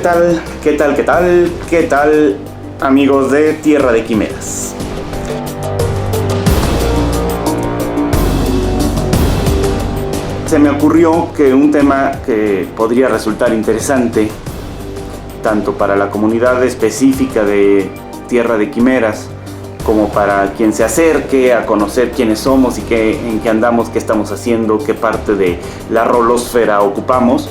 tal? ¿Qué tal? ¿Qué tal? ¿Qué tal, amigos de Tierra de Quimeras? Se me ocurrió que un tema que podría resultar interesante tanto para la comunidad específica de Tierra de Quimeras como para quien se acerque a conocer quiénes somos y en qué andamos, qué estamos haciendo, qué parte de la rolosfera ocupamos.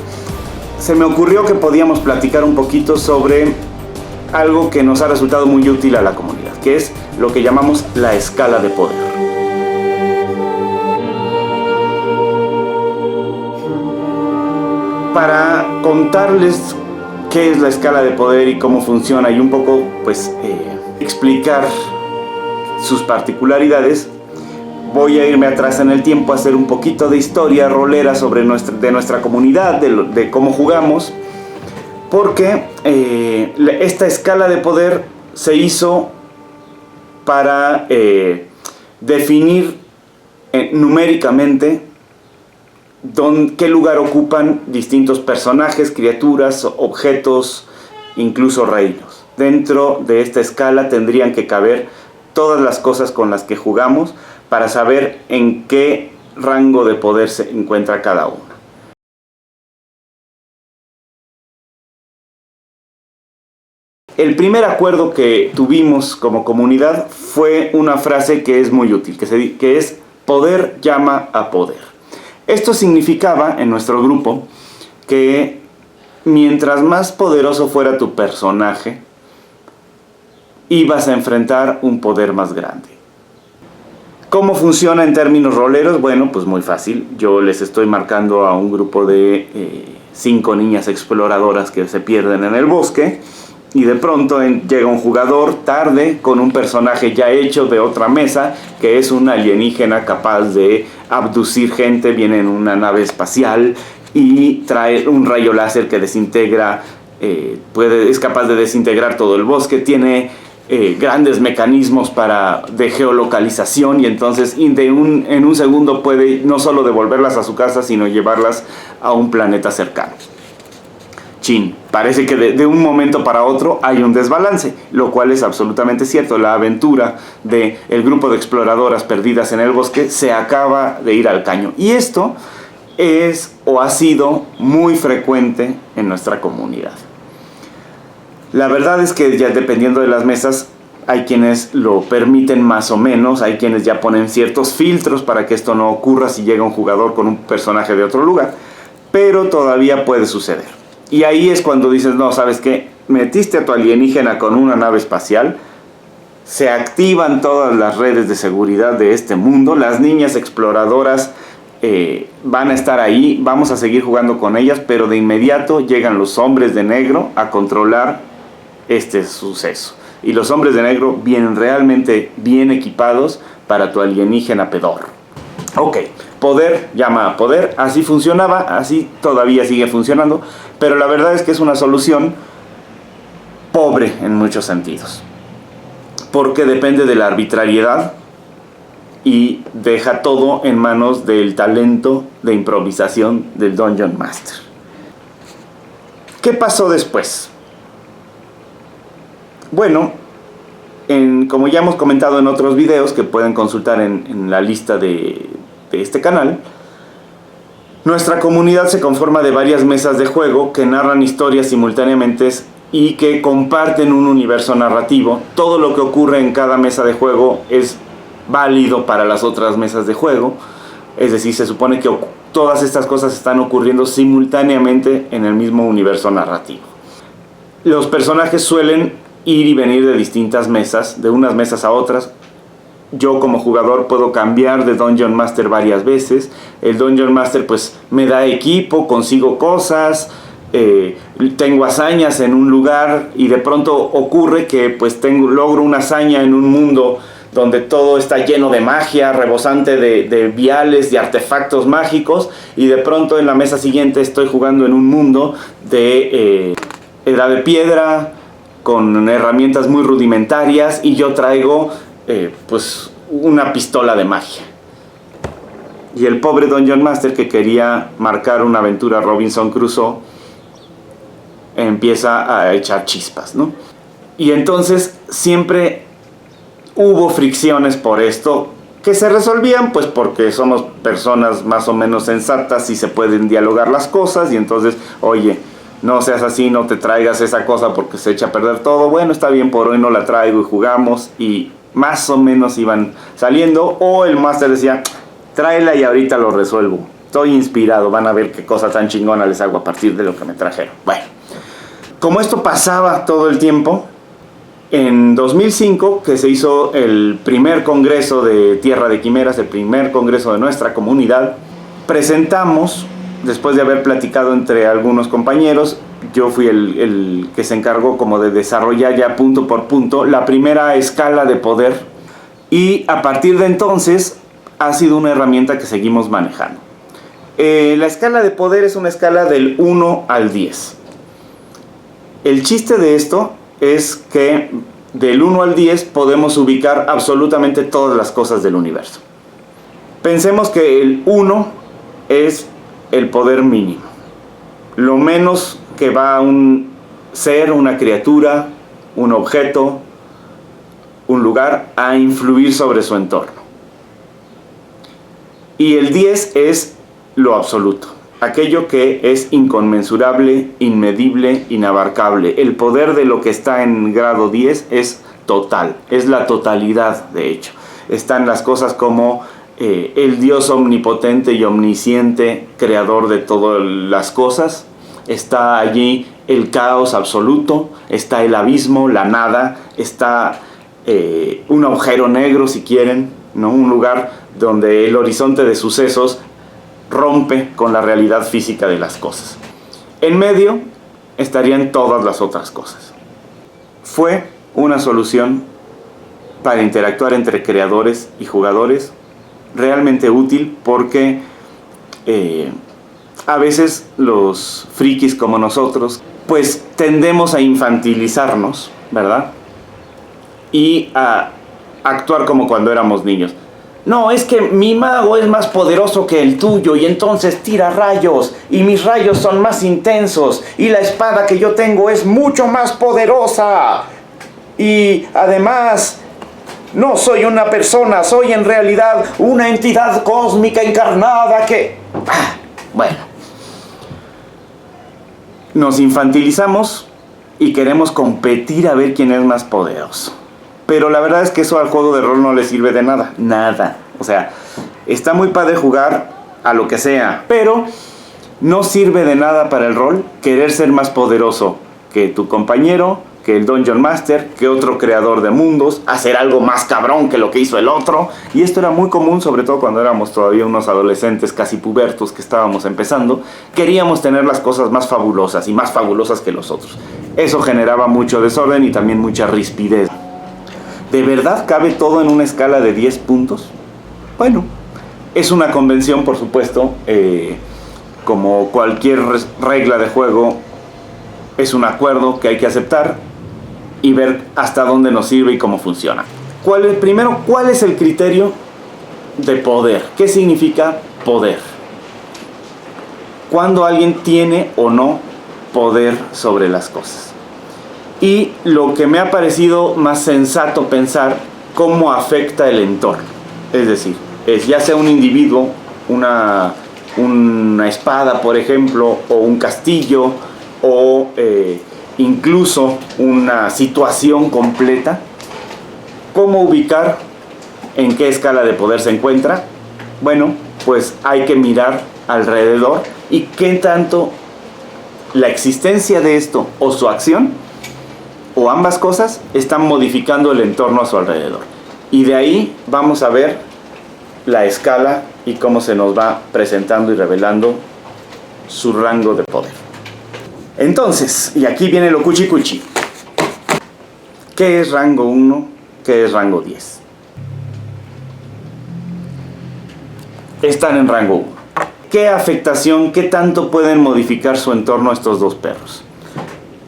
Se me ocurrió que podíamos platicar un poquito sobre algo que nos ha resultado muy útil a la comunidad, que es lo que llamamos la escala de poder. Para contarles qué es la escala de poder y cómo funciona y un poco explicar sus particularidades, voy a irme atrás en el tiempo a hacer un poquito de historia rolera sobre nuestra comunidad, de cómo jugamos, porque esta escala de poder se hizo para definir numéricamente qué lugar ocupan distintos personajes, criaturas, objetos, incluso reinos. Dentro de esta escala tendrían que caber todas las cosas con las que jugamos para saber en qué rango de poder se encuentra cada una. El primer acuerdo que tuvimos como comunidad fue una frase que es muy útil, que es poder llama a poder. Esto significaba en nuestro grupo que mientras más poderoso fuera tu personaje, ibas a enfrentar un poder más grande. ¿Cómo funciona en términos roleros? Bueno, pues muy fácil. Yo les estoy marcando a un grupo de 5 niñas exploradoras que se pierden en el bosque y de pronto llega un jugador tarde con un personaje ya hecho de otra mesa que es un alienígena capaz de abducir gente, viene en una nave espacial y trae un rayo láser que desintegra, es capaz de desintegrar todo el bosque, tiene grandes mecanismos de geolocalización y entonces en un segundo puede no solo devolverlas a su casa sino llevarlas a un planeta cercano. Chin, parece que de un momento para otro hay un desbalance, lo cual es absolutamente cierto. La aventura del grupo de exploradoras perdidas en el bosque se acaba de ir al caño y esto es o ha sido muy frecuente en nuestra comunidad. La verdad es que ya dependiendo de las mesas hay quienes lo permiten más o menos, hay quienes ya ponen ciertos filtros para que esto no ocurra si llega un jugador con un personaje de otro lugar, pero todavía puede suceder. Y ahí es cuando dices, no, ¿sabes qué? Metiste a tu alienígena con una nave espacial, se activan todas las redes de seguridad de este mundo, las niñas exploradoras van a estar ahí, vamos a seguir jugando con ellas, pero de inmediato llegan los hombres de negro a controlar este suceso. Y los hombres de negro vienen realmente bien equipados para tu alienígena pedorro. Ok, poder llama a poder, así funcionaba, así todavía sigue funcionando, pero la verdad es que es una solución pobre en muchos sentidos, porque depende de la arbitrariedad y deja todo en manos del talento de improvisación del Dungeon Master. ¿Qué pasó después? Bueno, como ya hemos comentado en otros videos que pueden consultar en la lista de este canal, nuestra comunidad se conforma de varias mesas de juego que narran historias simultáneamente y que comparten un universo narrativo. Todo lo que ocurre en cada mesa de juego es válido para las otras mesas de juego, es decir, se supone que todas estas cosas están ocurriendo simultáneamente en el mismo universo narrativo. Los personajes suelen ir y venir de distintas mesas, de unas mesas a otras. Yo como jugador puedo cambiar de Dungeon Master varias veces. El Dungeon Master pues me da equipo, consigo cosas, tengo hazañas en un lugar y de pronto ocurre que pues logro una hazaña en un mundo donde todo está lleno de magia, rebosante de viales, de artefactos mágicos, y de pronto en la mesa siguiente estoy jugando en un mundo de edad de piedra, con herramientas muy rudimentarias, y yo traigo pues una pistola de magia. Y el pobre Dungeon Master que quería marcar una aventura Robinson Crusoe empieza a echar chispas, ¿no? Y entonces siempre hubo fricciones por esto, que se resolvían pues porque somos personas más o menos sensatas y se pueden dialogar las cosas, y entonces, oye, no seas así, no te traigas esa cosa porque se echa a perder todo. Bueno, está bien, por hoy no la traigo y jugamos, y más o menos iban saliendo. O el máster decía, tráela y ahorita lo resuelvo. Estoy inspirado, van a ver qué cosa tan chingona les hago a partir de lo que me trajeron. Bueno, como esto pasaba todo el tiempo, en 2005, que se hizo el primer congreso de Tierra de Quimeras, el primer congreso de nuestra comunidad, presentamos, después de haber platicado entre algunos compañeros, yo fui el que se encargó como de desarrollar ya punto por punto la primera escala de poder, y a partir de entonces ha sido una herramienta que seguimos manejando. La escala de poder es una escala del 1 al 10. El chiste de esto es que del 1 al 10 podemos ubicar absolutamente todas las cosas del universo. Pensemos que el 1 es el poder mínimo, lo menos que va a un ser, una criatura, un objeto, un lugar a influir sobre su entorno. Y el 10 es lo absoluto, aquello que es inconmensurable, inmedible, inabarcable. El poder de lo que está en grado 10 es total, es la totalidad, de hecho. Están las cosas como el Dios omnipotente y omnisciente, creador de todas las cosas. Está allí el caos absoluto, está el abismo, la nada, está un agujero negro, si quieren, ¿no? Un lugar donde el horizonte de sucesos rompe con la realidad física de las cosas. En medio estarían todas las otras cosas. Fue una solución para interactuar entre creadores y jugadores realmente útil, porque a veces los frikis como nosotros pues tendemos a infantilizarnos, ¿verdad? Y a actuar como cuando éramos niños. No, es que mi mago es más poderoso que el tuyo y entonces tira rayos y mis rayos son más intensos y la espada que yo tengo es mucho más poderosa. Y además, no soy una persona, soy en realidad una entidad cósmica encarnada que... Bueno, nos infantilizamos y queremos competir a ver quién es más poderoso. Pero la verdad es que eso al juego de rol no le sirve de nada. Nada. O sea, está muy padre jugar a lo que sea, pero no sirve de nada para el rol querer ser más poderoso que tu compañero, que el Dungeon Master, que otro creador de mundos, hacer algo más cabrón que lo que hizo el otro. Y esto era muy común, sobre todo cuando éramos todavía unos adolescentes casi pubertos que estábamos empezando. Queríamos tener las cosas más fabulosas y más fabulosas que los otros. Eso generaba mucho desorden y también mucha rispidez. ¿De verdad cabe todo en una escala de 10 puntos? Bueno, es una convención, por supuesto. Como cualquier regla de juego, es un acuerdo que hay que aceptar y ver hasta dónde nos sirve y cómo funciona. Primero, ¿cuál es el criterio de poder? ¿Qué significa poder? ¿Cuándo alguien tiene o no poder sobre las cosas? Y lo que me ha parecido más sensato pensar, cómo afecta el entorno. Es decir, ya sea un individuo, una espada, por ejemplo, o un castillo, o incluso una situación completa, cómo ubicar en qué escala de poder se encuentra. Bueno, pues hay que mirar alrededor y qué tanto la existencia de esto o su acción, o ambas cosas, están modificando el entorno a su alrededor. Y de ahí vamos a ver la escala y cómo se nos va presentando y revelando su rango de poder. Entonces, y aquí viene lo cuchi cuchi. ¿Qué es rango 1? ¿Qué es rango 10? Están en rango 1. ¿Qué afectación, qué tanto pueden modificar su entorno estos dos perros?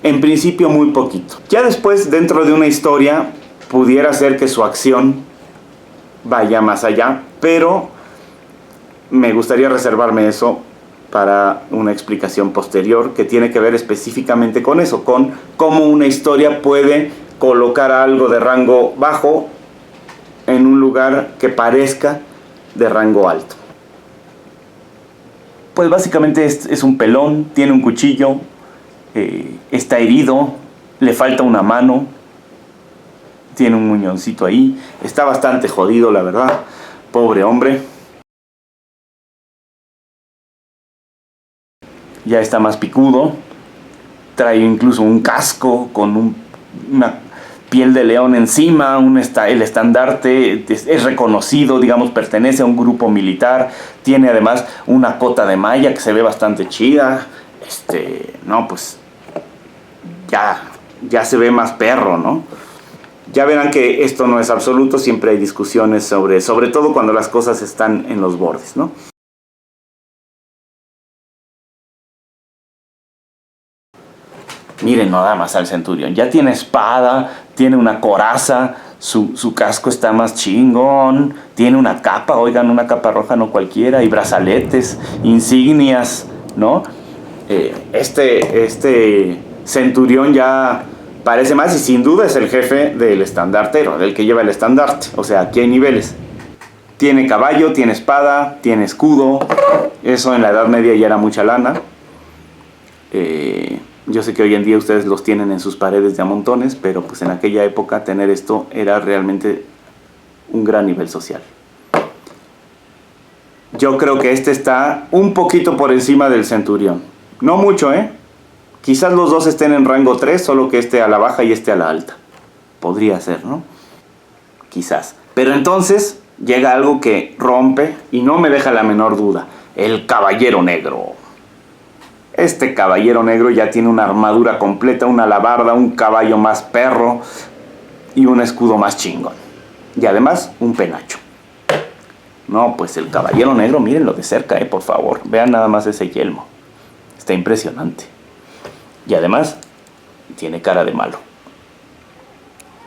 En principio muy poquito. Ya después, dentro de una historia, pudiera ser que su acción vaya más allá, pero me gustaría reservarme eso para una explicación posterior que tiene que ver específicamente con eso, con cómo una historia puede colocar algo de rango bajo en un lugar que parezca de rango alto. Pues básicamente es un pelón, tiene un cuchillo, está herido, le falta una mano, tiene un muñoncito ahí, está bastante jodido, la verdad, pobre hombre. Ya está más picudo, trae incluso un casco con una piel de león encima, el estandarte es reconocido, digamos, pertenece a un grupo militar, tiene además una cota de malla que se ve bastante chida, no, pues ya se ve más perro, ¿no? Ya verán que esto no es absoluto, siempre hay discusiones sobre todo cuando las cosas están en los bordes, ¿no? Miren nada más al centurión, ya tiene espada, tiene una coraza, su casco está más chingón, tiene una capa, oigan, una capa roja no cualquiera, y brazaletes, insignias, ¿no? Este centurión ya parece más, y sin duda es el jefe del estandartero, del que lleva el estandarte. O sea, aquí hay niveles. Tiene caballo, tiene espada, tiene escudo. Eso en la Edad Media ya era mucha lana. Yo sé que hoy en día ustedes los tienen en sus paredes de a montones, pero pues en aquella época tener esto era realmente un gran nivel social. Yo creo que este está un poquito por encima del centurión. No mucho, ¿eh? Quizás los dos estén en rango 3, solo que este a la baja y este a la alta. Podría ser, ¿no? Quizás. Pero entonces llega algo que rompe y no me deja la menor duda. El caballero negro. Este caballero negro ya tiene una armadura completa, una alabarda, un caballo más perro y un escudo más chingón. Y además un penacho. No, pues el caballero negro, mírenlo de cerca, por favor. Vean nada más ese yelmo. Está impresionante. Y además tiene cara de malo.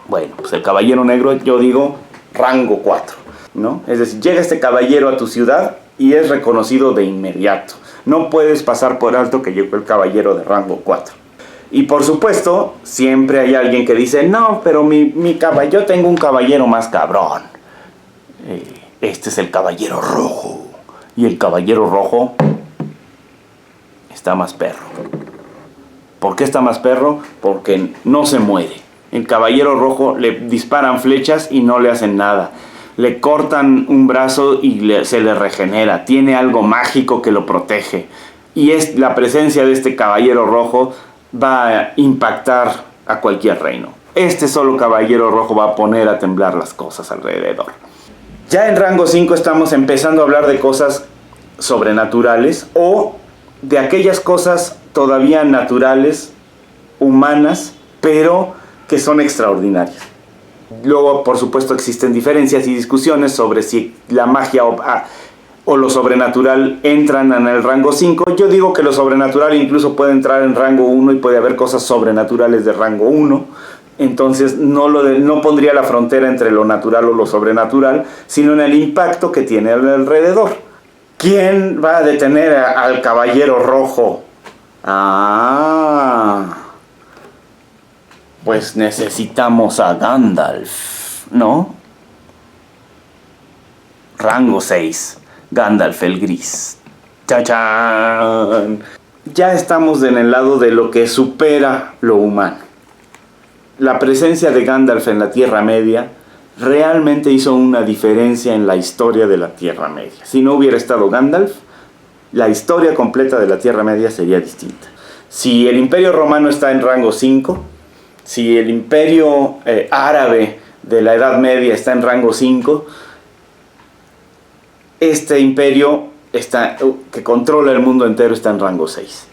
Bueno, pues el caballero negro, yo digo, rango 4, ¿no? Es decir, llega este caballero a tu ciudad y es reconocido de inmediato. No puedes pasar por alto que llegó el caballero de rango 4. Y por supuesto, siempre hay alguien que dice, no, pero yo tengo un caballero más cabrón. Este es el caballero rojo. Y el caballero rojo está más perro. ¿Por qué está más perro? Porque no se muere. El caballero rojo le disparan flechas y no le hacen nada. Le cortan un brazo y se le regenera. Tiene algo mágico que lo protege. Y la presencia de este caballero rojo va a impactar a cualquier reino. Este solo caballero rojo va a poner a temblar las cosas alrededor. Ya en rango 5 estamos empezando a hablar de cosas sobrenaturales o de aquellas cosas todavía naturales, humanas, pero que son extraordinarias. Luego, por supuesto, existen diferencias y discusiones sobre si la magia o lo sobrenatural entran en el rango 5. Yo digo que lo sobrenatural incluso puede entrar en rango 1 y puede haber cosas sobrenaturales de rango 1. Entonces no pondría la frontera entre lo natural o lo sobrenatural, sino en el impacto que tiene alrededor. ¿Quién va a detener al caballero rojo? Pues necesitamos a Gandalf, ¿no? Rango 6, Gandalf el Gris. ¡Chachán! Ya estamos en el lado de lo que supera lo humano. La presencia de Gandalf en la Tierra Media realmente hizo una diferencia en la historia de la Tierra Media. Si no hubiera estado Gandalf, la historia completa de la Tierra Media sería distinta. Si el Imperio Romano está en rango 5, si el Imperio árabe de la Edad Media está en rango 5, este imperio que controla el mundo entero está en rango 6.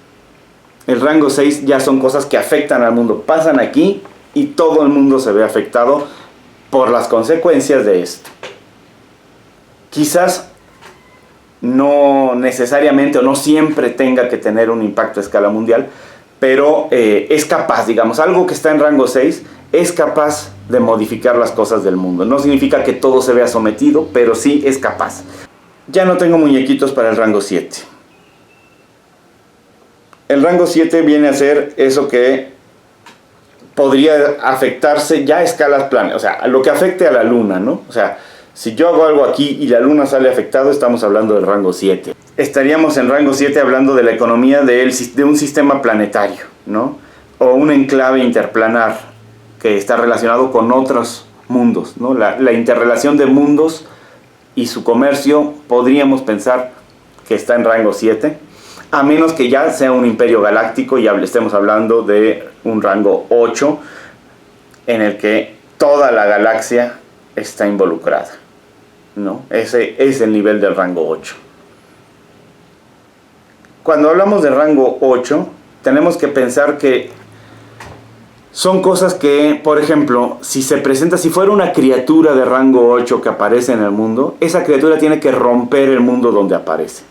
El rango 6 ya son cosas que afectan al mundo, pasan aquí y todo el mundo se ve afectado por las consecuencias de esto. Quizás no necesariamente o no siempre tenga que tener un impacto a escala mundial, pero es capaz, digamos, algo que está en rango 6 es capaz de modificar las cosas del mundo. No significa que todo se vea sometido, pero sí es capaz. Ya no tengo muñequitos para el rango 7. El rango 7 viene a ser eso que podría afectarse ya a escalas planas, o sea, lo que afecte a la luna, ¿no? O sea, si yo hago algo aquí y la luna sale afectado, estamos hablando del rango 7. Estaríamos en rango 7 hablando de la economía de un sistema planetario, ¿no? O un enclave interplanar que está relacionado con otros mundos, ¿no? La interrelación de mundos y su comercio podríamos pensar que está en rango 7, a menos que ya sea un imperio galáctico y estemos hablando de un rango 8 en el que toda la galaxia está involucrada, ¿no? Ese es el nivel del rango 8. Cuando hablamos de rango 8, tenemos que pensar que son cosas que, por ejemplo, si fuera una criatura de rango 8 que aparece en el mundo, esa criatura tiene que romper el mundo donde aparece.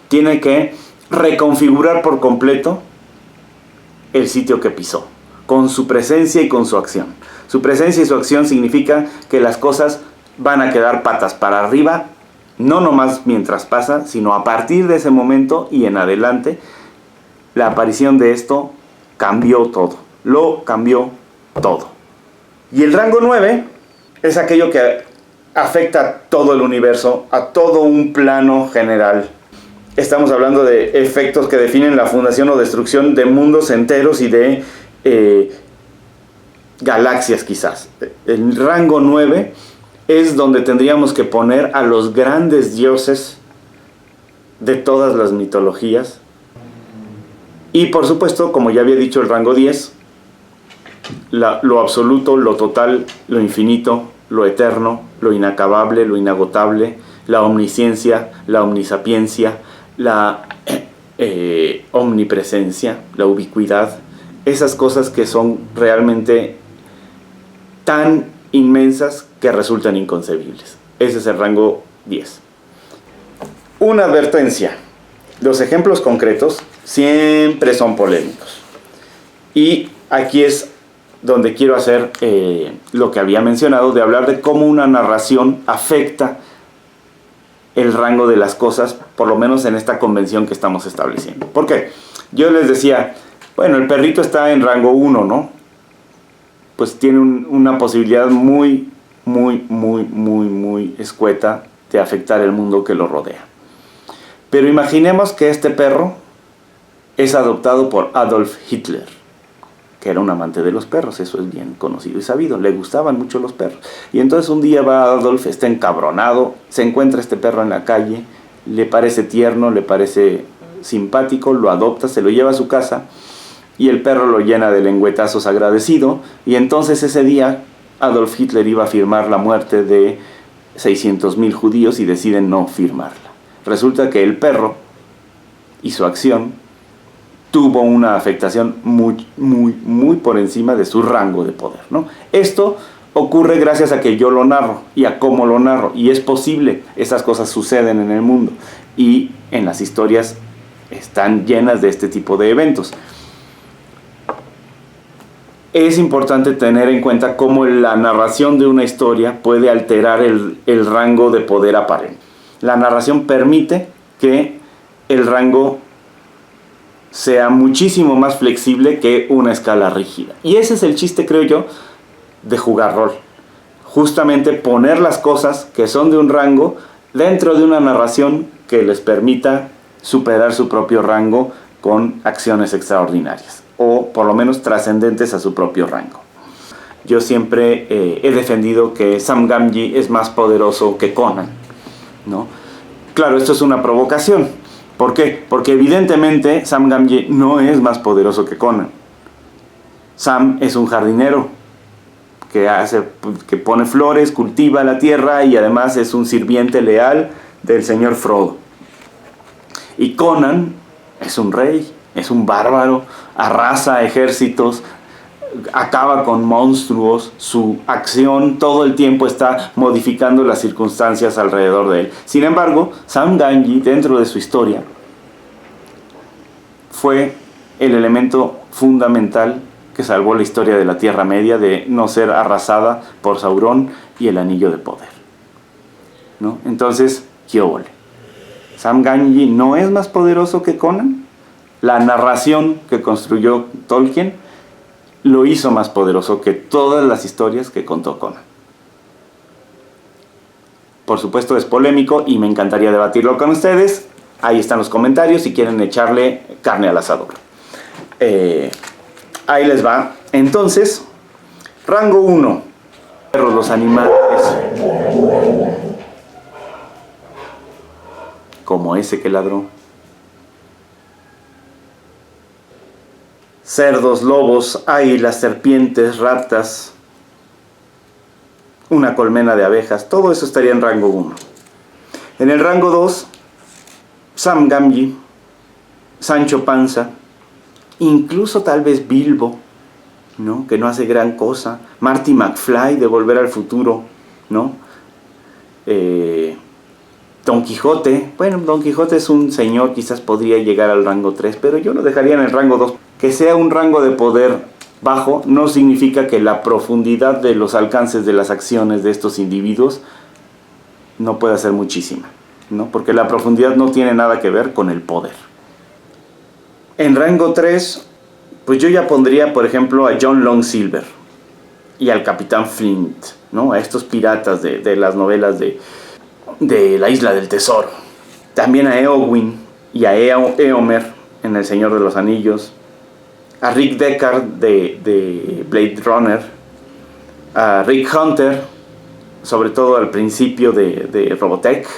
Tiene que reconfigurar por completo el sitio que pisó, con su presencia y con su acción. Su presencia y su acción significa que las cosas van a quedar patas para arriba, no nomás mientras pasa, sino a partir de ese momento y en adelante. La aparición de esto cambió todo, lo cambió todo. Y el rango 9 es aquello que afecta a todo el universo, a todo un plano general. Estamos hablando de efectos que definen la fundación o destrucción de mundos enteros y de galaxias quizás. El rango 9 es donde tendríamos que poner a los grandes dioses de todas las mitologías. Y por supuesto, como ya había dicho, el rango 10, lo absoluto, lo total, lo infinito, lo eterno, lo inacabable, lo inagotable, la omnisciencia, la omnisapiencia, la omnipresencia, la ubicuidad, esas cosas que son realmente tan inmensas que resultan inconcebibles. Ese es el rango 10. Una advertencia: los ejemplos concretos siempre son polémicos. Y aquí es donde quiero hacer lo que había mencionado, de hablar de cómo una narración afecta el rango de las cosas, por lo menos en esta convención que estamos estableciendo. ¿Por qué? Yo les decía, bueno, el perrito está en rango 1, ¿no? Pues tiene una posibilidad muy escueta de afectar el mundo que lo rodea. Pero imaginemos que este perro es adoptado por Adolf Hitler, que era un amante de los perros, eso es bien conocido y sabido, le gustaban mucho los perros. Y entonces un día va Adolf, está encabronado, se encuentra este perro en la calle, le parece tierno, le parece simpático, lo adopta, se lo lleva a su casa y el perro lo llena de lengüetazos agradecido. Y entonces ese día Adolf Hitler iba a firmar la muerte de 600,000 judíos y deciden no firmarla. Resulta que el perro y su acción tuvo una afectación muy por encima de su rango de poder, ¿no? Esto ocurre gracias a que yo lo narro y a cómo lo narro, y es posible, esas cosas suceden en el mundo y en las historias están llenas de este tipo de eventos. Es importante tener en cuenta cómo la narración de una historia puede alterar el rango de poder aparente. La narración permite que el rango sea muchísimo más flexible que una escala rígida. Y ese es el chiste, creo yo, de jugar rol. Justamente poner las cosas que son de un rango dentro de una narración que les permita superar su propio rango con acciones extraordinarias, o por lo menos trascendentes a su propio rango. Yo siempre he defendido que Sam Gamgee es más poderoso que Conan, ¿no? Claro, esto es una provocación. ¿Por qué? Porque evidentemente Sam Gamgee no es más poderoso que Conan. Sam es un jardinero que pone flores, cultiva la tierra y además es un sirviente leal del señor Frodo. Y Conan es un rey, es un bárbaro, arrasa ejércitos, acaba con monstruos, su acción todo el tiempo está modificando las circunstancias alrededor de él. Sin embargo, Sam Gamgee, dentro de su historia, fue el elemento fundamental que salvó la historia de la Tierra Media de no ser arrasada por Sauron y el Anillo de Poder, ¿no? Entonces, ¿qué óvole? ¿Sam Gamgee no es más poderoso que Conan? La narración que construyó Tolkien lo hizo más poderoso que todas las historias que contó Conan. Por supuesto es polémico y me encantaría debatirlo con ustedes. Ahí están los comentarios si quieren echarle carne al asador. Ahí les va. Entonces, rango 1. Los animales. Como ese que ladró. Cerdos, lobos, águilas, serpientes, ratas, una colmena de abejas, todo eso estaría en rango 1. En el rango 2, Sam Gamgee, Sancho Panza, incluso tal vez Bilbo, ¿no? Que no hace gran cosa, Marty McFly de Volver al Futuro, ¿no? Don Quijote, bueno, Don Quijote es un señor, quizás podría llegar al rango 3, pero yo lo dejaría en el rango 2. Que sea un rango de poder bajo no significa que la profundidad de los alcances de las acciones de estos individuos no pueda ser muchísima, ¿no? Porque la profundidad no tiene nada que ver con el poder. En rango 3, pues yo ya pondría, por ejemplo, a John Long Silver y al Capitán Flint, ¿no? A estos piratas de las novelas de la Isla del Tesoro. También a Eowyn y a Éomer en El Señor de los Anillos. A Rick Deckard de Blade Runner. A Rick Hunter, sobre todo al principio de Robotech.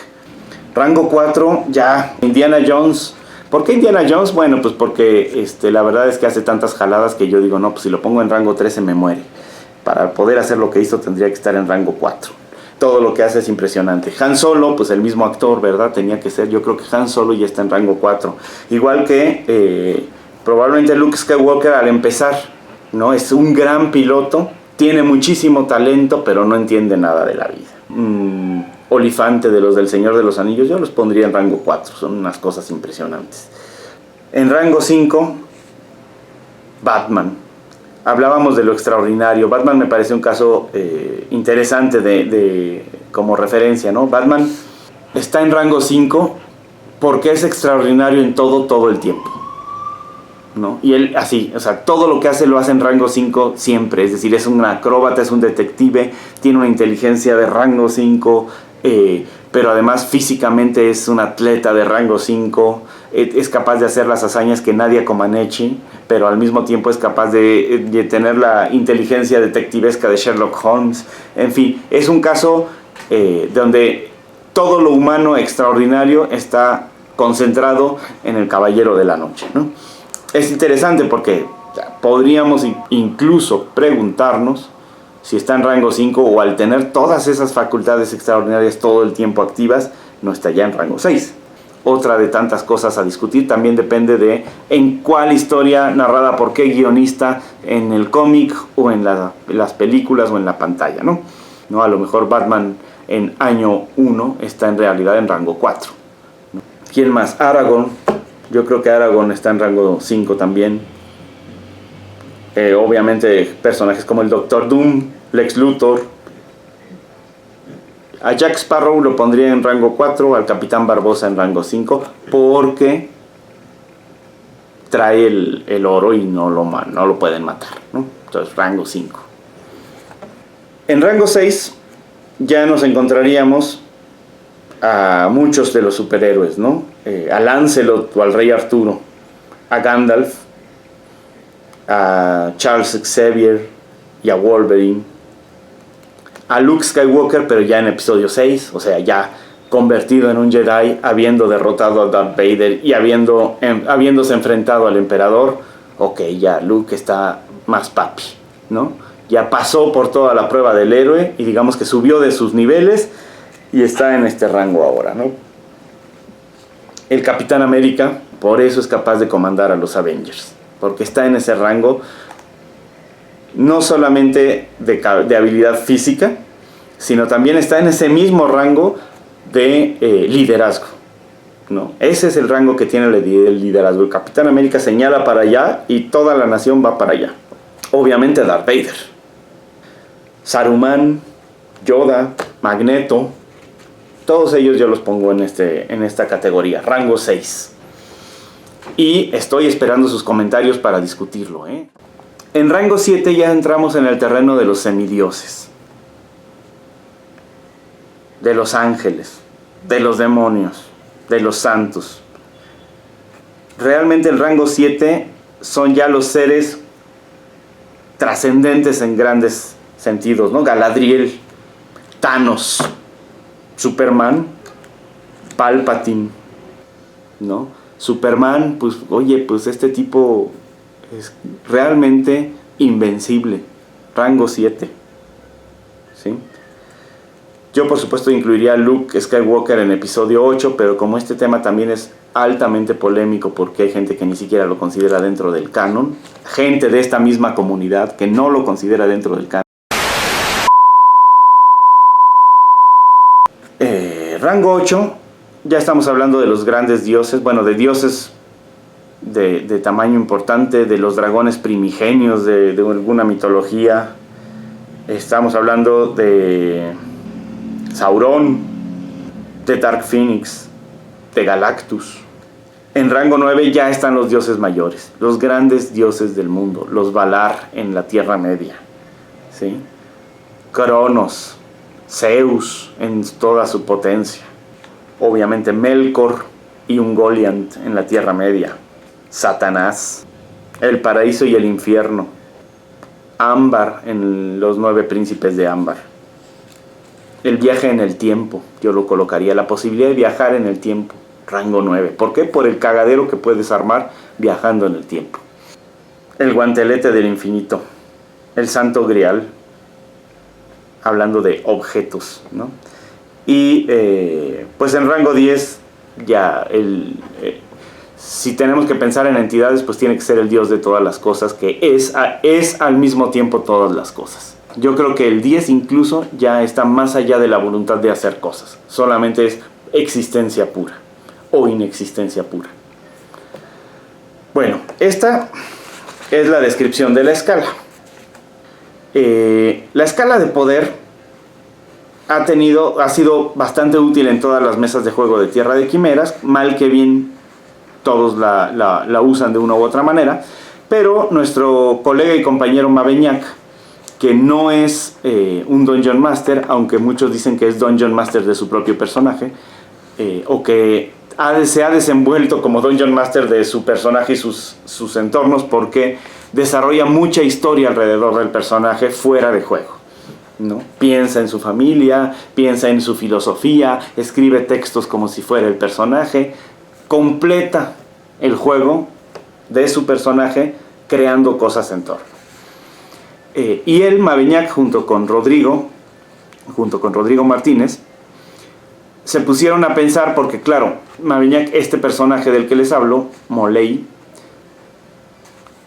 Rango 4, ya Indiana Jones. ¿Por qué Indiana Jones? Bueno, pues porque la verdad es que hace tantas jaladas que yo digo, no, pues si lo pongo en rango 3 se me muere. Para poder hacer lo que hizo tendría que estar en rango 4. Todo lo que hace es impresionante. Han Solo, pues el mismo actor, ¿verdad? Tenía que ser. Yo creo que Han Solo ya está en rango 4. Igual que probablemente Luke Skywalker al empezar, ¿no? Es un gran piloto, tiene muchísimo talento, pero no entiende nada de la vida. Olifante de los del Señor de los Anillos, yo los pondría en rango 4. Son unas cosas impresionantes. En rango 5, Batman. Hablábamos de lo extraordinario. Batman me parece un caso interesante como referencia, ¿no? Batman está en rango 5 porque es extraordinario en todo el tiempo, ¿no? Y él así, o sea, todo lo que hace lo hace en rango 5 siempre. Es decir, es un acróbata, es un detective, tiene una inteligencia de rango 5, pero además físicamente es un atleta de rango 5, es capaz de hacer las hazañas que nadie Comaneci, pero al mismo tiempo es capaz de tener la inteligencia detectivesca de Sherlock Holmes. En fin, es un caso donde todo lo humano extraordinario está concentrado en el Caballero de la Noche, ¿no? Es interesante porque podríamos incluso preguntarnos si está en rango 5 o al tener todas esas facultades extraordinarias todo el tiempo activas, no está ya en rango 6. Otra de tantas cosas a discutir, también depende de en cuál historia narrada por qué guionista, en el cómic o en las películas o en la pantalla, ¿no? ¿No? A lo mejor Batman en año 1 está en realidad en rango 4. ¿Quién más? Aragorn. Yo creo que Aragorn está en rango 5 también. Obviamente personajes como el Doctor Doom, Lex Luthor. A Jack Sparrow lo pondría en rango 4, al Capitán Barbosa en rango 5, porque trae el oro y no lo pueden matar, ¿no? Entonces rango 5. En rango 6 ya nos encontraríamos a muchos de los superhéroes, ¿no? A Lancelot o al Rey Arturo, a Gandalf, a Charles Xavier y a Wolverine, a Luke Skywalker, pero ya en episodio 6, o sea, ya convertido en un Jedi, habiendo derrotado a Darth Vader y habiéndose enfrentado al emperador. Ok, ya Luke está más papi, ¿no? Ya pasó por toda la prueba del héroe y digamos que subió de sus niveles y está en este rango ahora, ¿no? El Capitán América, por eso es capaz de comandar a los Avengers, porque está en ese rango no solamente de habilidad física, sino también está en ese mismo rango de liderazgo, ¿no? Ese es el rango que tiene el liderazgo. El Capitán América señala para allá y toda la nación va para allá. Obviamente Darth Vader, Saruman, Yoda, Magneto, todos ellos yo los pongo en esta categoría, rango 6. Y estoy esperando sus comentarios para discutirlo, ¿eh? En rango 7 ya entramos en el terreno de los semidioses, de los ángeles, de los demonios, de los santos. Realmente el rango 7 son ya los seres trascendentes en grandes sentidos, ¿no? Galadriel, Thanos, Superman, Palpatine, ¿no? Superman, pues, oye, pues este tipo es realmente invencible, rango 7, ¿sí? Yo por supuesto incluiría a Luke Skywalker en episodio 8, pero como este tema también es altamente polémico porque hay gente que ni siquiera lo considera dentro del canon, gente de esta misma comunidad que no lo considera dentro del canon. Rango 8, ya estamos hablando de los grandes dioses, bueno, de dioses de tamaño importante, de los dragones primigenios de alguna mitología. Estamos hablando de Sauron, de Dark Phoenix, de Galactus. En rango 9 ya están los dioses mayores, los grandes dioses del mundo, los Valar en la Tierra Media, ¿sí? Cronos, Zeus en toda su potencia, obviamente Melkor y Ungoliant en la Tierra Media, Satanás, el paraíso y el infierno, Ámbar en los 9 príncipes de Ámbar, el viaje en el tiempo, yo lo colocaría, la posibilidad de viajar en el tiempo, rango 9. ¿Por qué? Por el cagadero que puedes armar viajando en el tiempo. El guantelete del infinito, el santo grial, hablando de objetos, ¿no? Y pues en rango 10 ya si tenemos que pensar en entidades, pues tiene que ser el dios de todas las cosas, que es al mismo tiempo todas las cosas. Yo creo que el 10 incluso ya está más allá de la voluntad de hacer cosas, solamente es existencia pura o inexistencia pura. Bueno, esta es la descripción de la escala. La escala de poder ha sido bastante útil en todas las mesas de juego de Tierra de Quimeras, mal que bien todos la usan de una u otra manera, pero nuestro colega y compañero Maveñac, que no es un Dungeon Master, aunque muchos dicen que es Dungeon Master de su propio personaje, o que se ha desenvuelto como Dungeon Master de su personaje y sus entornos, porque desarrolla mucha historia alrededor del personaje fuera de juego, ¿no? Piensa en su familia, piensa en su filosofía, escribe textos como si fuera el personaje, completa el juego de su personaje creando cosas en torno. Y él, Maveñac, junto con Rodrigo Martínez, se pusieron a pensar, porque claro, Maveñac, este personaje del que les hablo, Molei,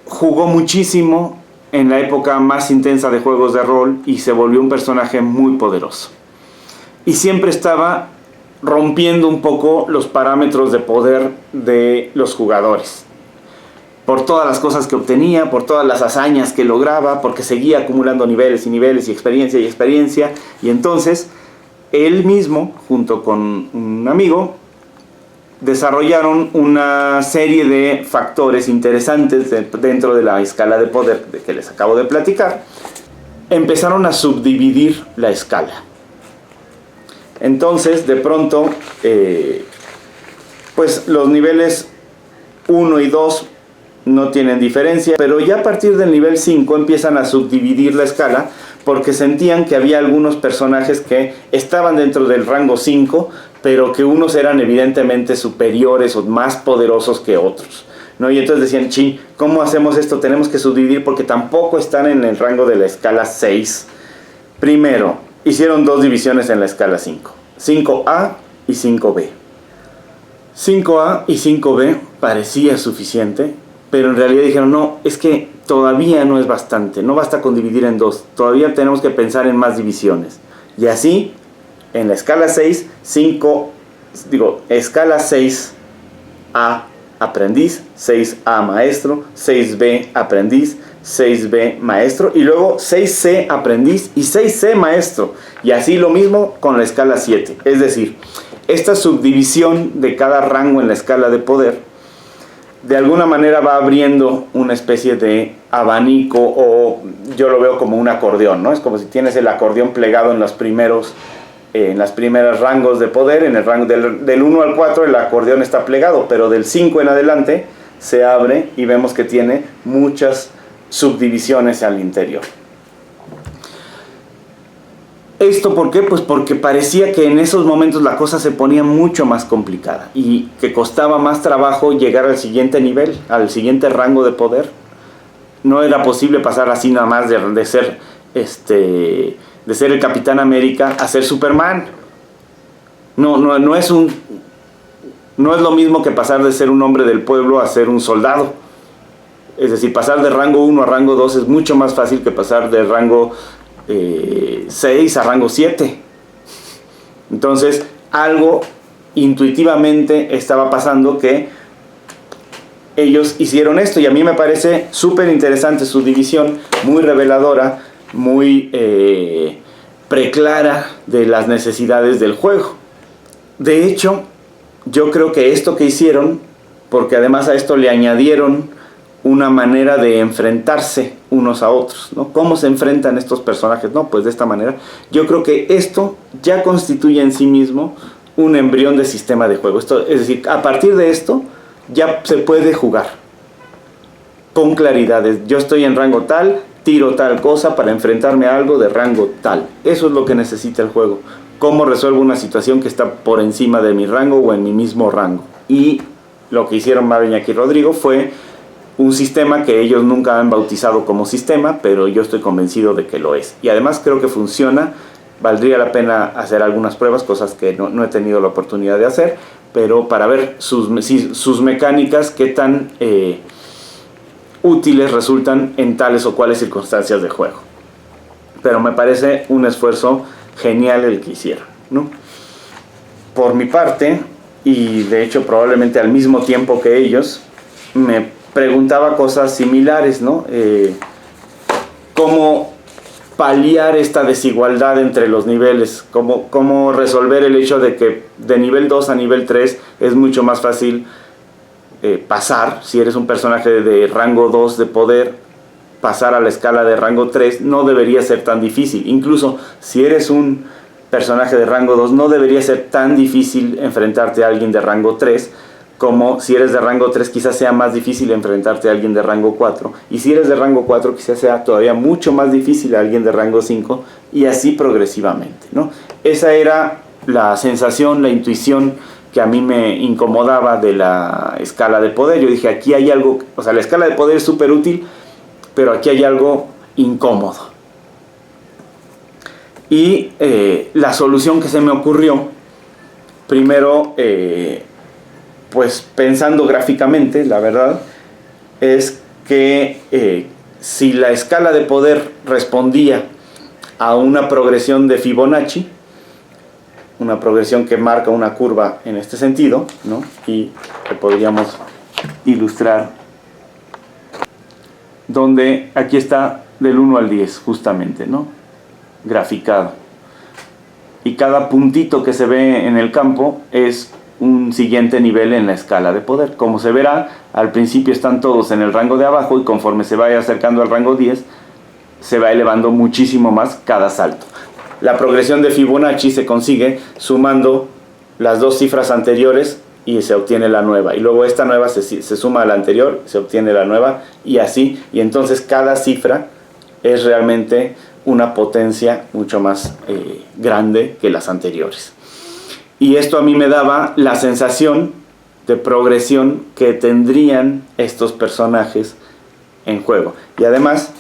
jugó muchísimo en la época más intensa de juegos de rol y se volvió un personaje muy poderoso. Y siempre estaba rompiendo un poco los parámetros de poder de los jugadores. Por todas las cosas que obtenía, por todas las hazañas que lograba, porque seguía acumulando niveles y niveles y experiencia. Y entonces, él mismo, junto con un amigo, desarrollaron una serie de factores interesantes dentro de la escala de poder que les acabo de platicar. Empezaron a subdividir la escala. Entonces, de pronto, pues los niveles 1 y 2 no tienen diferencia, pero ya a partir del nivel 5 empiezan a subdividir la escala, porque sentían que había algunos personajes que estaban dentro del rango 5, pero que unos eran evidentemente superiores o más poderosos que otros, ¿no? Y entonces decían, ¿cómo hacemos esto? Tenemos que subdividir porque tampoco están en el rango de la escala 6. Primero, hicieron 2 divisiones en la escala 5, 5A y 5B. 5A y 5B parecía suficiente, pero en realidad dijeron, no, es que todavía no es bastante, no basta con dividir en 2, todavía tenemos que pensar en más divisiones. Y así, en la escala 6, escala 6A aprendiz, 6A maestro, 6B aprendiz, 6B maestro, y luego 6C aprendiz y 6C maestro. Y así lo mismo con la escala 7. Es decir, esta subdivisión de cada rango en la escala de poder de alguna manera va abriendo una especie de abanico, o yo lo veo como un acordeón, ¿no? Es como si tienes el acordeón plegado en las primeras rangos de poder. En el rango del 1 al 4 el acordeón está plegado, pero del 5 en adelante se abre y vemos que tiene muchas subdivisiones al interior. ¿Esto por qué? Pues porque parecía que en esos momentos la cosa se ponía mucho más complicada y que costaba más trabajo llegar al siguiente nivel, al siguiente rango de poder. No era posible pasar así nada más de ser el Capitán América a ser Superman. No es lo mismo que pasar de ser un hombre del pueblo a ser un soldado. Es decir, pasar de rango 1 a rango 2 es mucho más fácil que pasar de rango 6 a rango 7. Entonces, algo intuitivamente estaba pasando, que ellos hicieron esto, y a mí me parece súper interesante su división, muy reveladora, muy preclara de las necesidades del juego. De hecho, yo creo que esto que hicieron, porque además a esto le añadieron una manera de enfrentarse unos a otros, ¿no? ¿Cómo se enfrentan estos personajes? No, pues de esta manera. Yo creo que esto ya constituye en sí mismo un embrión de sistema de juego. Es decir, a partir de esto ya se puede jugar con claridad. Yo estoy en rango tal, tiro tal cosa para enfrentarme a algo de rango tal. Eso es lo que necesita el juego. ¿Cómo resuelvo una situación que está por encima de mi rango o en mi mismo rango? Y lo que hicieron Marvin y Rodrigo fue un sistema que ellos nunca han bautizado como sistema, pero yo estoy convencido de que lo es. Y además creo que funciona. Valdría la pena hacer algunas pruebas, cosas que no he tenido la oportunidad de hacer, pero para ver sus mecánicas, qué tan útiles resultan en tales o cuales circunstancias de juego. Pero me parece un esfuerzo genial el que hicieron, ¿no? Por mi parte, y de hecho probablemente al mismo tiempo que ellos, me preguntaba cosas similares, ¿no? ¿Cómo paliar esta desigualdad entre los niveles? ¿Cómo resolver el hecho de que de nivel 2 a nivel 3 es mucho más fácil pasar? Si eres un personaje de rango 2 de poder, pasar a la escala de rango 3 no debería ser tan difícil. Incluso si eres un personaje de rango 2, no debería ser tan difícil enfrentarte a alguien de rango 3, como si eres de rango 3 quizás sea más difícil enfrentarte a alguien de rango 4, y si eres de rango 4 quizás sea todavía mucho más difícil a alguien de rango 5, y así progresivamente, ¿no? Esa era la sensación, la intuición que a mí me incomodaba de la escala de poder. Yo dije, aquí hay algo, o sea, la escala de poder es súper útil, pero aquí hay algo incómodo. Y la solución que se me ocurrió, primero, pues pensando gráficamente, la verdad, es que si la escala de poder respondía a una progresión de Fibonacci, una progresión que marca una curva en este sentido, ¿no? Y que podríamos ilustrar, donde aquí está del 1 al 10 justamente, ¿no? Graficado. Y cada puntito que se ve en el campo es un siguiente nivel en la escala de poder. Como se verá, al principio están todos en el rango de abajo, y conforme se vaya acercando al rango 10, se va elevando muchísimo más cada salto. La progresión de Fibonacci se consigue sumando las dos cifras anteriores y se obtiene la nueva, y luego esta nueva se suma a la anterior, se obtiene la nueva, y así, y entonces cada cifra es realmente una potencia mucho más grande que las anteriores. Y esto a mí me daba la sensación de progresión que tendrían estos personajes en juego. Y además,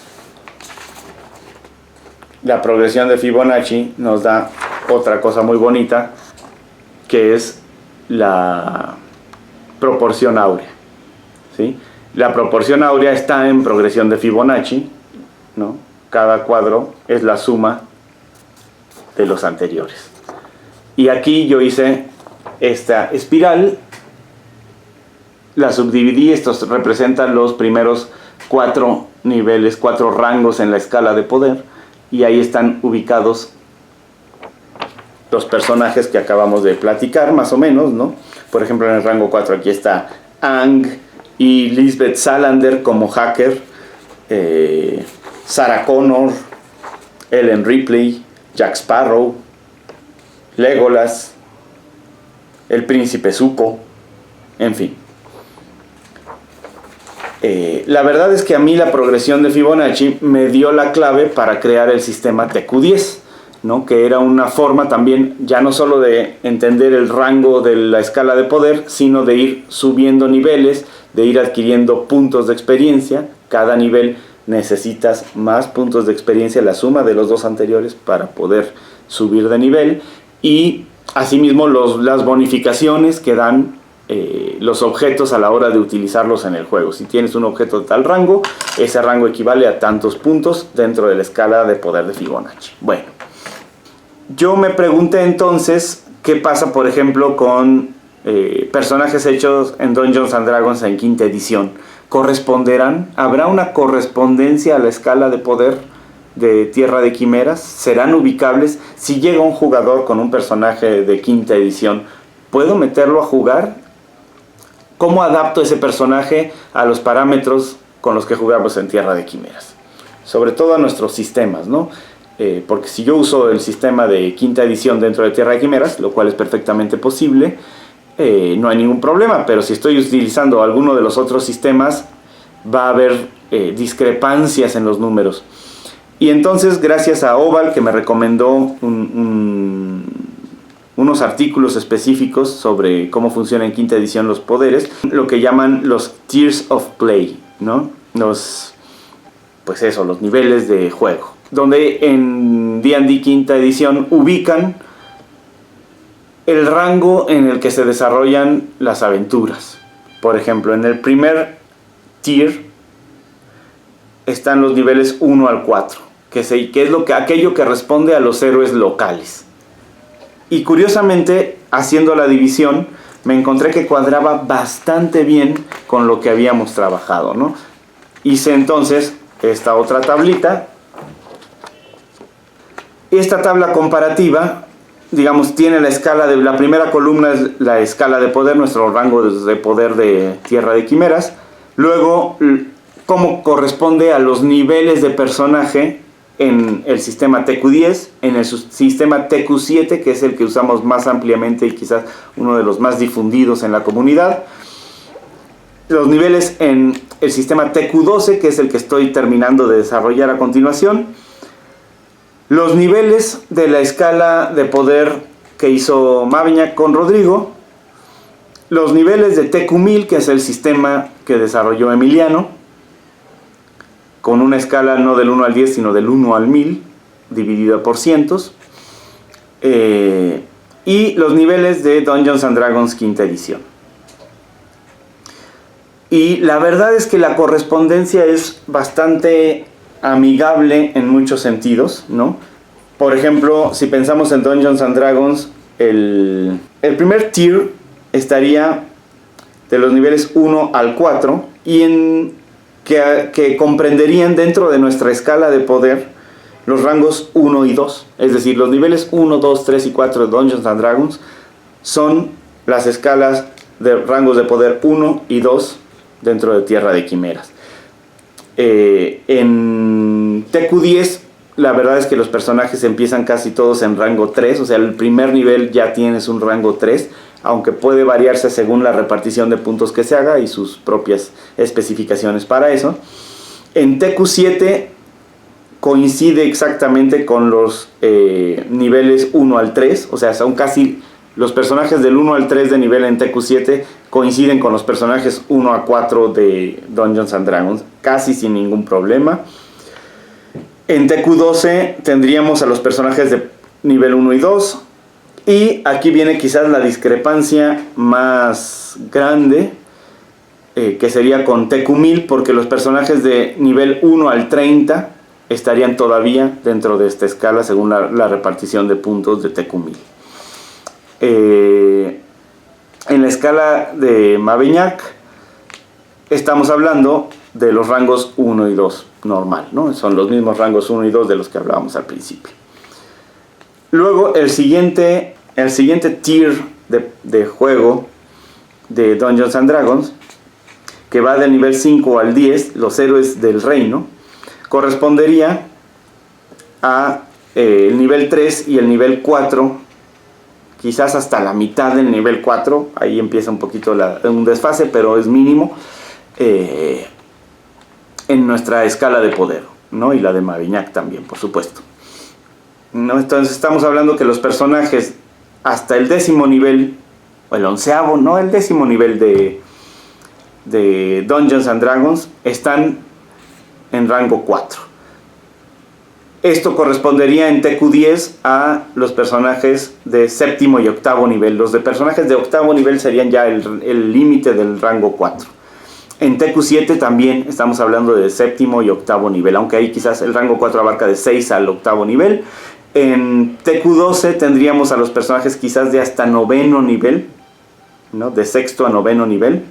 la progresión de Fibonacci nos da otra cosa muy bonita, que es la proporción áurea, ¿sí? La proporción áurea está en progresión de Fibonacci, ¿no? Cada cuadro es la suma de los anteriores. Y aquí yo hice esta espiral, la subdividí. Estos representan los primeros 4 niveles, 4 rangos en la escala de poder, y ahí están ubicados los personajes que acabamos de platicar, más o menos, ¿no? Por ejemplo, en el rango 4 aquí está Aang, y Lisbeth Salander como hacker, Sarah Connor, Ellen Ripley, Jack Sparrow, Legolas, el príncipe Zuko, en fin. La verdad es que a mí la progresión de Fibonacci me dio la clave para crear el sistema TQ10, ¿no? Que era una forma también ya no solo de entender el rango de la escala de poder, sino de ir subiendo niveles, de ir adquiriendo puntos de experiencia. Cada nivel necesitas más puntos de experiencia, la suma de los dos anteriores, para poder subir de nivel, y asimismo las bonificaciones que dan los objetos a la hora de utilizarlos en el juego. Si tienes un objeto de tal rango, ese rango equivale a tantos puntos dentro de la escala de poder de Fibonacci. Bueno, yo me pregunté entonces qué pasa, por ejemplo, con personajes hechos en Dungeons and Dragons en quinta edición. ¿Corresponderán? ¿Habrá una correspondencia a la escala de poder de Tierra de Quimeras? ¿Serán ubicables? Si llega un jugador con un personaje de quinta edición, ¿puedo meterlo a jugar? ¿Cómo adapto ese personaje a los parámetros con los que jugamos en Tierra de Quimeras? Sobre todo a nuestros sistemas, ¿no? Porque si yo uso el sistema de quinta edición dentro de Tierra de Quimeras, lo cual es perfectamente posible, no hay ningún problema. Pero si estoy utilizando alguno de los otros sistemas, va a haber discrepancias en los números. Y entonces, gracias a Oval, que me recomendó unos artículos específicos sobre cómo funciona en quinta edición los poderes, lo que llaman los Tiers of Play, ¿no? Los niveles de juego, donde en D&D quinta edición ubican el rango en el que se desarrollan las aventuras. Por ejemplo, en el primer tier están los niveles 1 al 4, que es aquello que responde a los héroes locales. Y curiosamente, haciendo la división, me encontré que cuadraba bastante bien con lo que habíamos trabajado, ¿no? Hice entonces esta otra tablita. Esta tabla comparativa, digamos, tiene la primera columna es la escala de poder, nuestro rango de poder de Tierra de Quimeras. Luego, cómo corresponde a los niveles de personaje en el sistema TQ10, en el sistema TQ7, que es el que usamos más ampliamente y quizás uno de los más difundidos en la comunidad. Los niveles en el sistema TQ12, que es el que estoy terminando de desarrollar a continuación. Los niveles de la escala de poder que hizo Mavignac con Rodrigo. Los niveles de TQ1000, que es el sistema que desarrolló Emiliano, con una escala no del 1 al 10, sino del 1 al 1000, dividida por cientos. Y los niveles de Dungeons and Dragons quinta edición. Y la verdad es que la correspondencia es bastante amigable en muchos sentidos, ¿no? Por ejemplo, si pensamos en Dungeons and Dragons, el primer tier estaría de los niveles 1 al 4, y que comprenderían dentro de nuestra escala de poder los rangos 1 y 2. Es decir, los niveles 1, 2, 3 y 4 de Dungeons and Dragons son las escalas de rangos de poder 1 y 2 dentro de Tierra de Quimeras. En TQ10, la verdad es que los personajes empiezan casi todos en rango 3, o sea, el primer nivel ya tienes un rango 3, aunque puede variarse según la repartición de puntos que se haga y sus propias especificaciones para eso. En TQ7 coincide exactamente con los niveles 1 al 3, o sea, son casi los personajes del 1 al 3 de nivel en TQ7 coinciden con los personajes 1 a 4 de Dungeons and Dragons, casi sin ningún problema. En TQ12 tendríamos a los personajes de nivel 1 y 2. Y aquí viene quizás la discrepancia más grande, que sería con TQ1000, porque los personajes de nivel 1 al 30 estarían todavía dentro de esta escala según la repartición de puntos de TQ1000. En la escala de Mavignac estamos hablando de los rangos 1 y 2 normal, ¿no? Son los mismos rangos 1 y 2 de los que hablábamos al principio. Luego el siguiente tier de juego de Dungeons and Dragons que va del nivel 5 al 10, los héroes del reino, correspondería a el nivel 3 y el nivel 4, quizás hasta la mitad del nivel 4, ahí empieza un poquito un desfase, pero es mínimo, en nuestra escala de poder, ¿no? Y la de Mavignac también, por supuesto, ¿no? Entonces estamos hablando que los personajes hasta el 10º nivel, o el 11º, no, el 10º nivel de Dungeons and Dragons están en rango 4. Esto correspondería en TQ10 a los personajes de 7º y 8º nivel. Los de personajes de 8º nivel serían ya el límite del rango 4. En TQ7 también estamos hablando de 7º y 8º nivel, aunque ahí quizás el rango 4 abarca de 6 al 8º nivel. En TQ12 tendríamos a los personajes quizás de hasta 9º nivel, ¿no? De 6º a 9º nivel.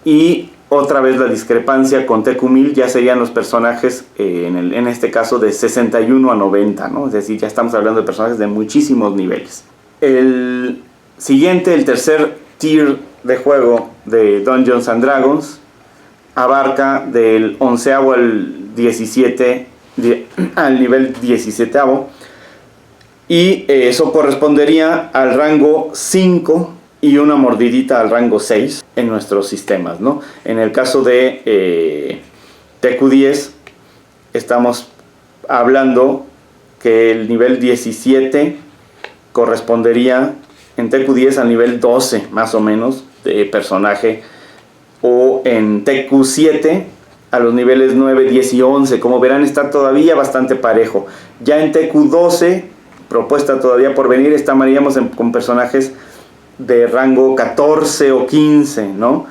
Y otra vez la discrepancia con TQ1000 ya serían los personajes, en este caso, de 61 a 90, ¿no? Es decir, ya estamos hablando de personajes de muchísimos niveles. El siguiente, el tercer tier de juego de Dungeons and Dragons, abarca del 11º al 17, al nivel 17º, y eso correspondería al rango 5 y una mordidita al rango 6 en nuestros sistemas, ¿no? En el caso de TQ10 estamos hablando que el nivel 17 correspondería en TQ10 al nivel 12 más o menos de personaje, o en TQ7 a los niveles 9, 10 y 11. Como verán, está todavía bastante parejo. Ya en TQ12, propuesta todavía por venir, estaríamos con personajes de rango 14 o 15, ¿no?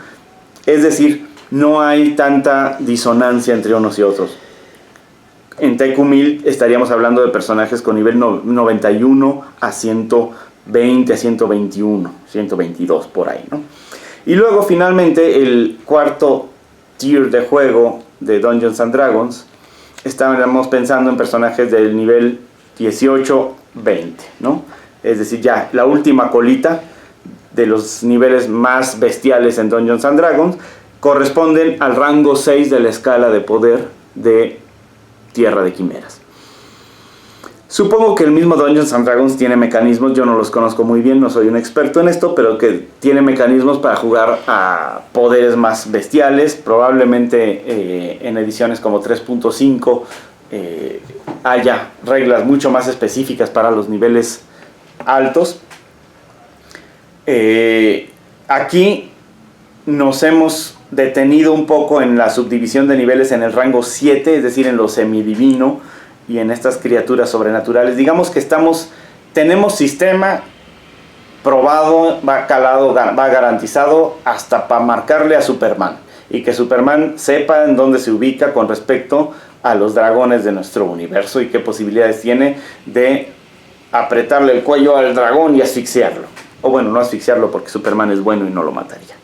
Es decir, no hay tanta disonancia entre unos y otros. En TQ1000 estaríamos hablando de personajes con nivel 91 a 120, a 121, 122 por ahí, ¿no? Y luego finalmente el cuarto tier de juego de Dungeons and Dragons, estábamos pensando en personajes del nivel 18, 20, ¿no? Es decir, ya la última colita de los niveles más bestiales en Dungeons and Dragons corresponden al rango 6 de la escala de poder de Tierra de Quimeras. Supongo que el mismo Dungeons and Dragons tiene mecanismos, yo no los conozco muy bien, no soy un experto en esto, pero que tiene mecanismos para jugar a poderes más bestiales. Probablemente en ediciones como 3.5 haya reglas mucho más específicas para los niveles altos. Aquí nos hemos detenido un poco en la subdivisión de niveles en el rango 7, es decir, en lo semidivino y en estas criaturas sobrenaturales. Digamos que tenemos sistema probado, va calado, va garantizado hasta para marcarle a Superman, y que Superman sepa en dónde se ubica con respecto a los dragones de nuestro universo y qué posibilidades tiene de apretarle el cuello al dragón y asfixiarlo. O bueno, no asfixiarlo, porque Superman es bueno y no lo mataría.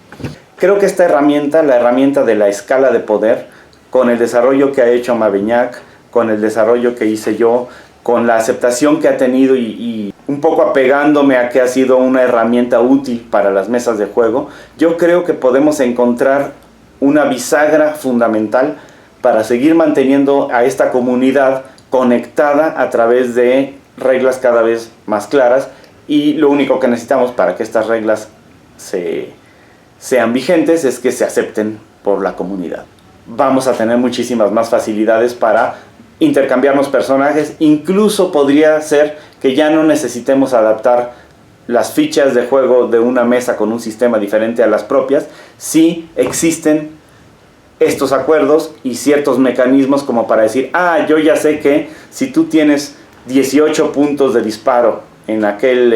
Creo que esta herramienta, la herramienta de la escala de poder, con el desarrollo que ha hecho Mavignac, con el desarrollo que hice yo, con la aceptación que ha tenido y un poco apegándome a que ha sido una herramienta útil para las mesas de juego, yo creo que podemos encontrar una bisagra fundamental para seguir manteniendo a esta comunidad conectada a través de reglas cada vez más claras. Y lo único que necesitamos para que estas reglas sean vigentes es que se acepten por la comunidad. Vamos a tener muchísimas más facilidades para intercambiarnos personajes. Incluso podría ser que ya no necesitemos adaptar las fichas de juego de una mesa con un sistema diferente a las propias, si existen estos acuerdos y ciertos mecanismos como para decir, yo ya sé que si tú tienes 18 puntos de disparo en aquel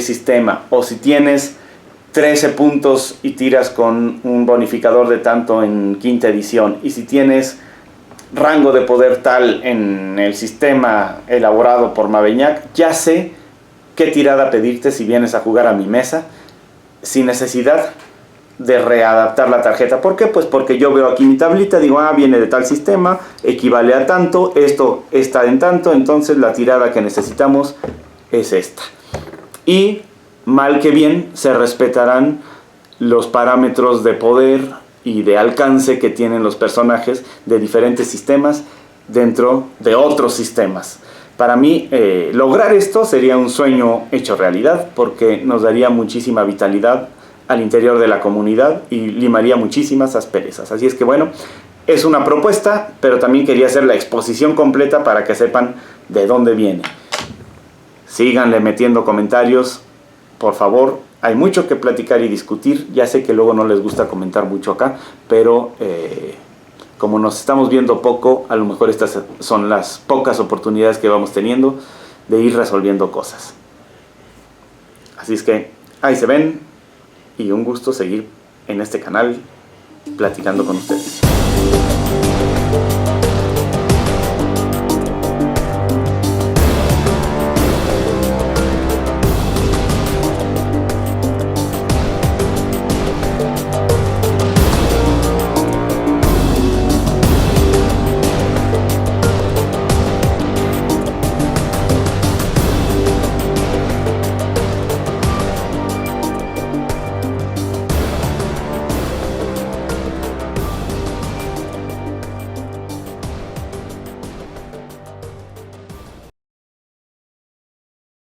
sistema, o si tienes 13 puntos y tiras con un bonificador de tanto en quinta edición, y si tienes rango de poder tal en el sistema elaborado por Mavignac, ya sé qué tirada pedirte si vienes a jugar a mi mesa, sin necesidad de readaptar la tarjeta. ¿Por qué? Pues porque yo veo aquí mi tablita, digo, viene de tal sistema, equivale a tanto, esto está en tanto, entonces la tirada que necesitamos es esta. Y mal que bien se respetarán los parámetros de poder y de alcance que tienen los personajes de diferentes sistemas dentro de otros sistemas. Para mí, lograr esto sería un sueño hecho realidad, porque nos daría muchísima vitalidad al interior de la comunidad y limaría muchísimas asperezas. Así es que bueno, es una propuesta, pero también quería hacer la exposición completa para que sepan de dónde viene. Síganle metiendo comentarios, por favor. Hay mucho que platicar y discutir. Ya sé que luego no les gusta comentar mucho acá, pero como nos estamos viendo poco, a lo mejor estas son las pocas oportunidades que vamos teniendo de ir resolviendo cosas. Así es que ahí se ven, y un gusto seguir en este canal platicando con ustedes.